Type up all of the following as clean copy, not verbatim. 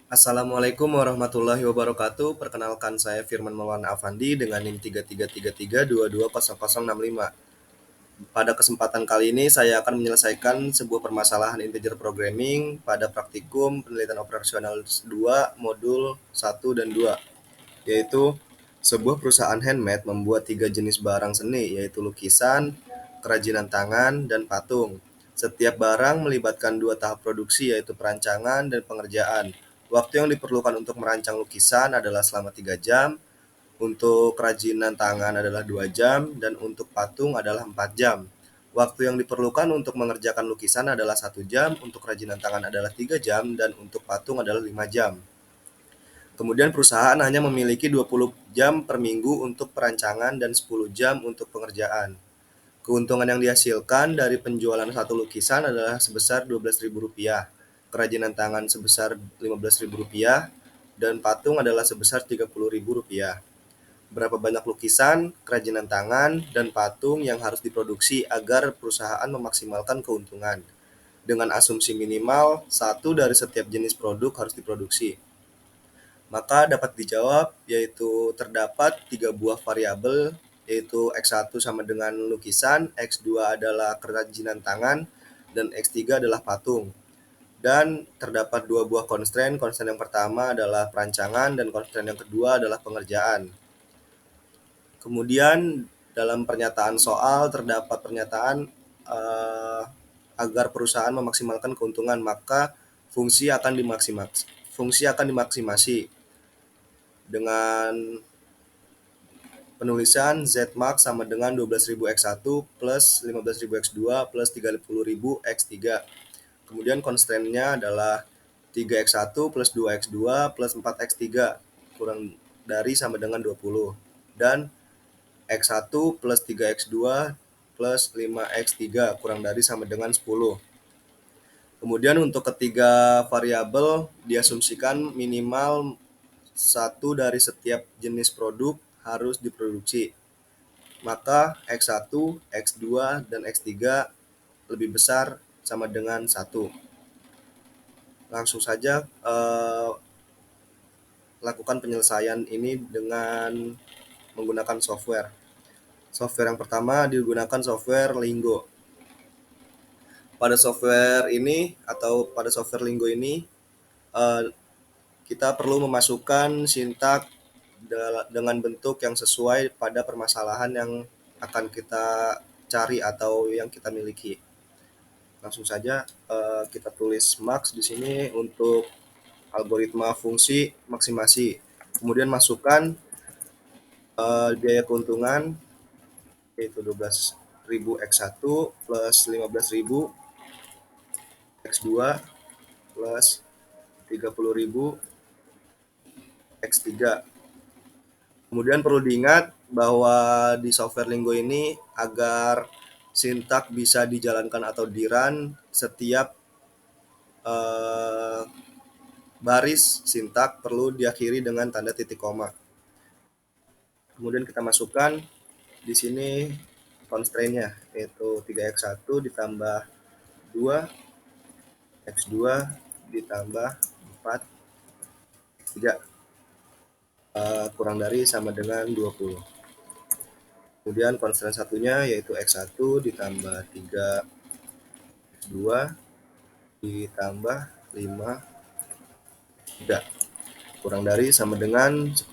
Assalamualaikum warahmatullahi wabarakatuh. Perkenalkan saya Firman Maulana Afandi dengan NIM 3333220065. Pada kesempatan kali ini saya akan menyelesaikan sebuah permasalahan integer programming pada praktikum penelitian operasional 2 modul 1 dan 2, yaitu sebuah perusahaan handmade membuat 3 jenis barang seni, yaitu lukisan, kerajinan tangan, dan patung. Setiap barang melibatkan 2 tahap produksi, yaitu perancangan dan pengerjaan. Waktu yang diperlukan untuk merancang lukisan adalah selama 3 jam, untuk kerajinan tangan adalah 2 jam, dan untuk patung adalah 4 jam. Waktu yang diperlukan untuk mengerjakan lukisan adalah 1 jam, untuk kerajinan tangan adalah 3 jam, dan untuk patung adalah 5 jam. Kemudian perusahaan hanya memiliki 20 jam per minggu untuk perancangan dan 10 jam untuk pengerjaan. Keuntungan yang dihasilkan dari penjualan satu lukisan adalah sebesar Rp12.000, kerajinan tangan sebesar Rp15.000, dan patung adalah sebesar Rp30.000. Berapa banyak lukisan, kerajinan tangan, dan patung yang harus diproduksi agar perusahaan memaksimalkan keuntungan? Dengan asumsi minimal, satu dari setiap jenis produk harus diproduksi. Maka dapat dijawab, yaitu terdapat 3 buah variabel, yaitu X1 sama dengan lukisan, X2 adalah kerajinan tangan, dan X3 adalah patung. Dan terdapat 2 buah constraint yang pertama adalah perancangan, dan constraint yang kedua adalah pengerjaan. Kemudian dalam pernyataan soal terdapat pernyataan agar perusahaan memaksimalkan keuntungan, maka fungsi akan dimaksimasi dengan penulisan Zmax sama dengan 12.000 X1 plus 15.000 X2 plus 30.000 X3. Kemudian constraint-nya adalah 3X1 plus 2X2 plus 4X3 kurang dari sama dengan 20. Dan X1 plus 3X2 plus 5X3 kurang dari sama dengan 10. Kemudian untuk ketiga variabel diasumsikan minimal satu dari setiap jenis produk harus diproduksi. Maka X1, X2, dan X3 lebih besar sama dengan 1. Langsung saja lakukan penyelesaian ini dengan menggunakan software. Software yang pertama digunakan software Lingo. Pada software Lingo ini kita perlu memasukkan sintak dengan bentuk yang sesuai pada permasalahan yang akan kita cari atau yang kita miliki. Langsung saja kita tulis max di sini untuk algoritma fungsi maksimasi. Kemudian masukkan biaya keuntungan, yaitu 12.000 X1 plus 15.000 X2 plus 30.000 X3. Kemudian perlu diingat bahwa di software Lingo ini agar sintak bisa dijalankan atau dirun, setiap baris sintak perlu diakhiri dengan tanda titik koma. Kemudian kita masukkan di sini constraint-nya, yaitu 3X1 ditambah 2, X2 ditambah 4, 3 kurang dari sama dengan 20. Kemudian constraint satunya yaitu X1 ditambah 3 X2 ditambah 5 3 kurang dari sama dengan 10.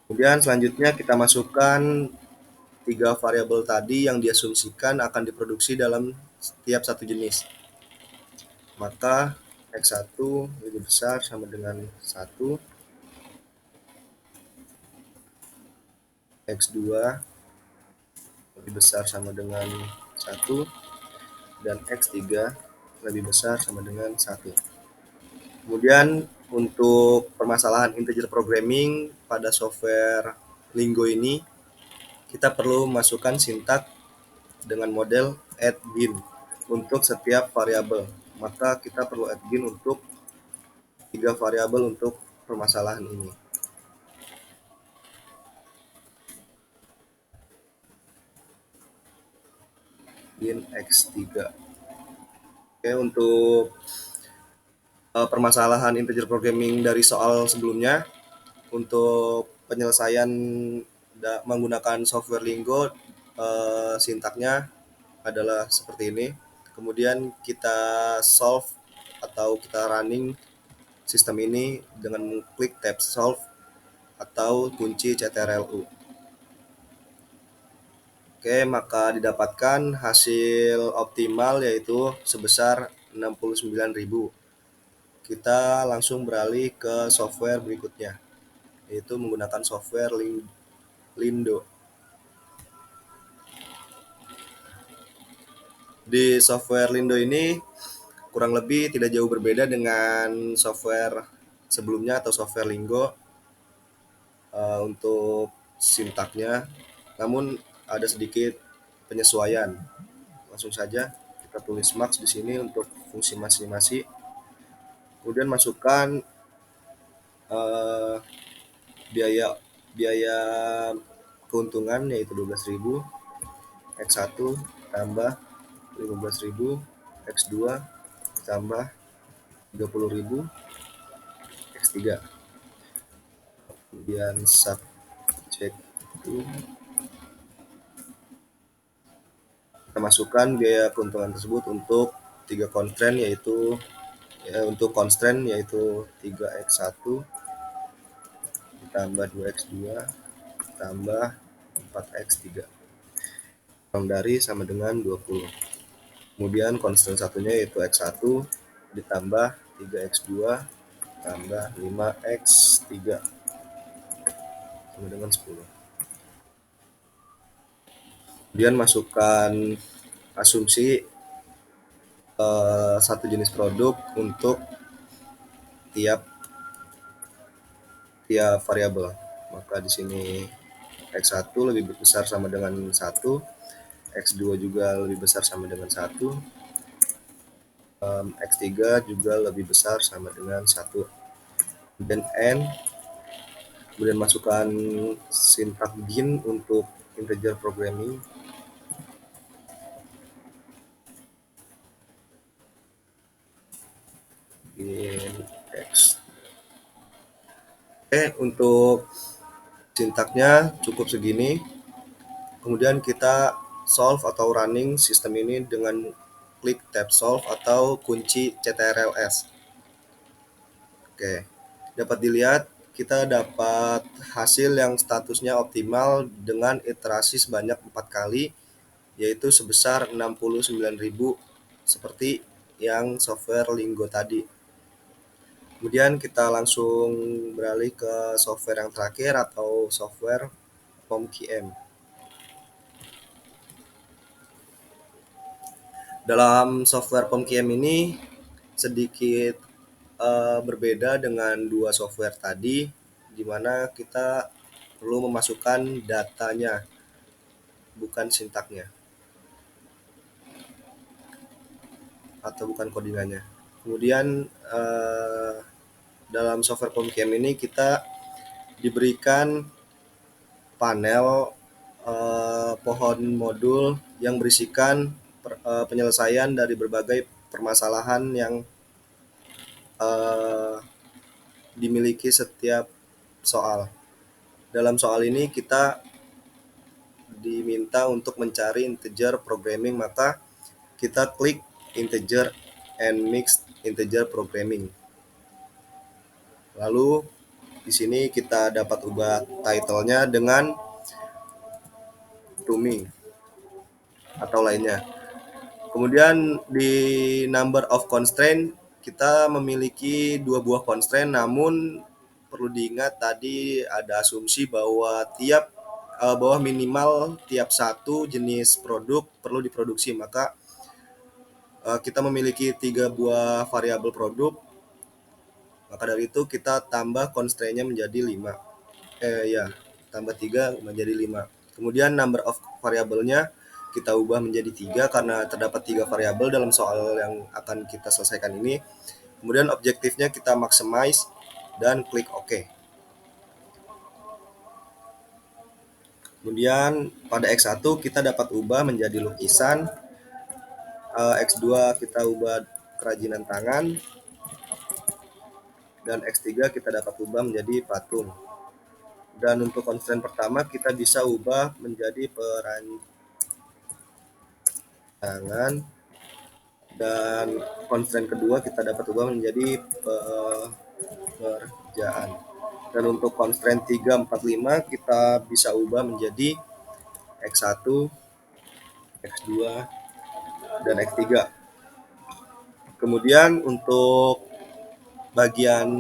Kemudian selanjutnya kita masukkan 3 variabel tadi yang diasumsikan akan diproduksi dalam setiap satu jenis. Maka X1 lebih besar sama dengan 1, X2 lebih besar sama dengan 1, dan X3 lebih besar sama dengan 1. Kemudian untuk permasalahan integer programming pada software Lingo ini, kita perlu masukkan sintak dengan model add bin untuk setiap variabel. Maka kita perlu add bin untuk 3 variabel untuk permasalahan ini. Bin X3. Oke, untuk permasalahan integer programming dari soal sebelumnya. Untuk penyelesaian menggunakan software Lingo, sintaknya adalah seperti ini. Kemudian kita solve atau kita running sistem ini dengan mengklik tab solve atau kunci CTRL-U. Oke, maka didapatkan hasil optimal yaitu sebesar 69.000. Kita langsung beralih ke software berikutnya, yaitu menggunakan software Lindo. Di software Lindo ini kurang lebih tidak jauh berbeda dengan software sebelumnya atau software Lingo untuk sintaknya, namun ada sedikit penyesuaian. Langsung saja kita tulis max di sini untuk fungsi masing-masing. Kemudian masukkan biaya biaya keuntungan yaitu 12.000, X1 tambah 15.000, X2 tambah 30.000, X3. Kemudian subject itu kita masukkan biaya keuntungan tersebut untuk 3 constraint yaitu untuk constraint yaitu 3x1 ditambah 2x2 tambah 4x3 kurang dari sama dengan 20. Kemudian constraint satunya yaitu x1 ditambah 3x2 tambah 5x3 sama dengan 10. Kemudian masukkan asumsi satu jenis produk untuk tiap variabel. Maka di sini X1 lebih besar sama dengan 1, X2 juga lebih besar sama dengan 1, X3 juga lebih besar sama dengan 1. Dan N, kemudian masukkan sintak begin untuk integer programming. Begin X. Oke, untuk sintaknya cukup segini. Kemudian kita solve atau running sistem ini dengan klik tab solve atau kunci CTRL-S. Oke, dapat dilihat kita dapat hasil yang statusnya optimal dengan iterasi sebanyak 4 kali, yaitu sebesar 69.000 seperti yang software Lingo tadi. Kemudian kita langsung beralih ke software yang terakhir atau software POMQM. Dalam software POMQM ini sedikit berbeda dengan dua software tadi, di mana kita perlu memasukkan datanya, bukan sintaknya atau bukan codingannya. Kemudian dalam software POMQM ini kita diberikan panel pohon modul yang berisikan penyelesaian dari berbagai permasalahan yang dimiliki setiap soal. Dalam soal ini kita diminta untuk mencari integer programming, maka kita klik integer and mixed integer programming. Lalu di sini kita dapat ubah title-nya dengan to me atau lainnya. Kemudian di number of constraint kita memiliki 2 buah constraint, namun perlu diingat tadi ada asumsi bahwa bahwa minimal tiap satu jenis produk perlu diproduksi, maka kita memiliki 3 buah variabel produk, maka dari itu kita tambah constraint-nya menjadi 5. Tambah 3 menjadi 5. Kemudian number of variabelnya kita ubah menjadi 3 karena terdapat 3 variabel dalam soal yang akan kita selesaikan ini. Kemudian objektifnya kita maximize dan klik OK. Kemudian pada X1 kita dapat ubah menjadi lukisan, X2 kita ubah kerajinan tangan, dan X3 kita dapat ubah menjadi patung. Dan untuk constraint pertama kita bisa ubah menjadi perancangan, dan constraint kedua kita dapat ubah menjadi pekerjaan. Dan untuk constraint 3, 4, 5 kita bisa ubah menjadi X1, X2, dan X3. Kemudian untuk bagian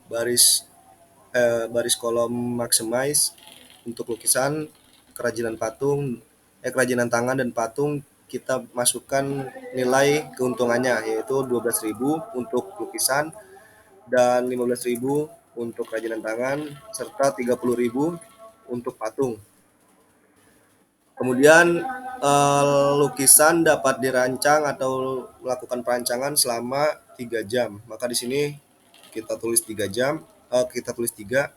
baris baris kolom maximize untuk lukisan, kerajinan patung, kerajinan tangan dan patung kita masukkan nilai keuntungannya, yaitu 12.000 untuk lukisan dan 15.000 untuk kerajinan tangan serta 30.000 untuk patung. Kemudian lukisan dapat dirancang atau melakukan perancangan selama 3 jam. Maka di sini kita tulis 3 jam, kita tulis 3.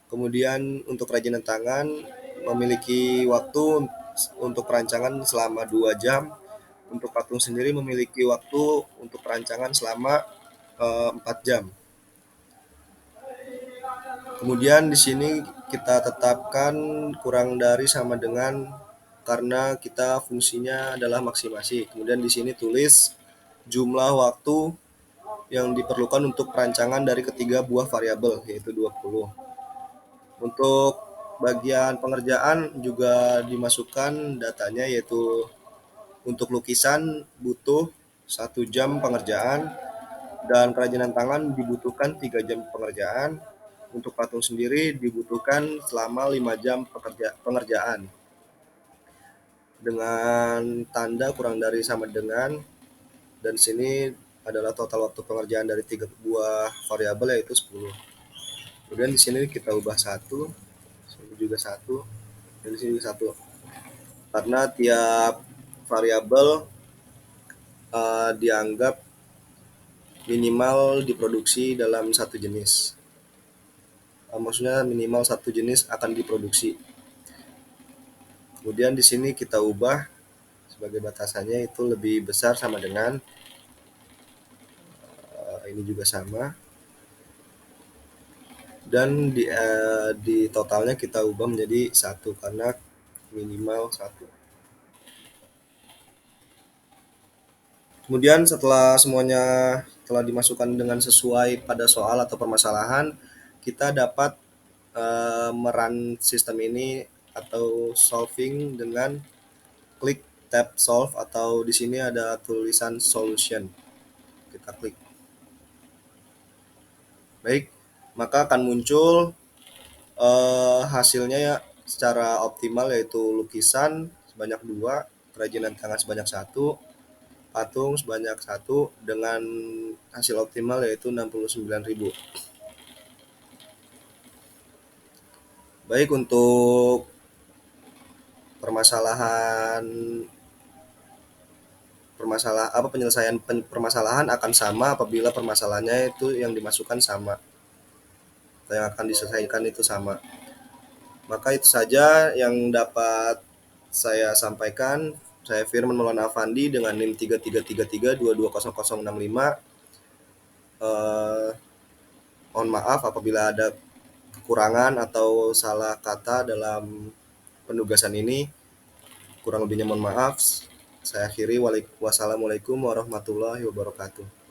Kemudian untuk kerajinan tangan memiliki waktu untuk perancangan selama 2 jam. Untuk patung sendiri memiliki waktu untuk perancangan selama 4 jam. Kemudian di sini kita tetapkan kurang dari sama dengan, karena kita fungsinya adalah maksimasi. Kemudian di sini tulis jumlah waktu yang diperlukan untuk perancangan dari ketiga buah variabel, yaitu 20. Untuk bagian pengerjaan juga dimasukkan datanya, yaitu untuk lukisan butuh 1 jam pengerjaan dan kerajinan tangan dibutuhkan 3 jam pengerjaan. Untuk patung sendiri dibutuhkan selama 5 jam pengerjaan. Dengan tanda kurang dari sama dengan, dan sini adalah total waktu pengerjaan dari 3 buah variabel, yaitu 10. Kemudian di sini kita ubah 1, sini juga 1, dan di sini juga 1. Karena tiap variabel dianggap minimal diproduksi dalam satu jenis. Maksudnya minimal satu jenis akan diproduksi. Kemudian di sini kita ubah sebagai batasannya itu lebih besar sama dengan, ini juga sama, dan di totalnya kita ubah menjadi 1 karena minimal 1. Kemudian setelah semuanya telah dimasukkan dengan sesuai pada soal atau permasalahan, kita dapat merun sistem ini atau solving dengan klik tab solve, atau di sini ada tulisan solution. Kita klik. Baik, maka akan muncul hasilnya ya secara optimal, yaitu lukisan sebanyak 2, kerajinan tangan sebanyak 1, patung sebanyak 1 dengan hasil optimal yaitu 69.000. Baik, untuk penyelesaian permasalahan akan sama apabila permasalahannya itu yang dimasukkan sama atau yang akan diselesaikan itu sama. Maka itu saja yang dapat saya sampaikan. Saya Firman Maulana Afandi dengan NIM 3333220065. Mohon maaf apabila ada kekurangan atau salah kata dalam penugasan ini. Kurang lebihnya mohon maaf. Saya akhiri. Wassalamualaikum warahmatullahi wabarakatuh.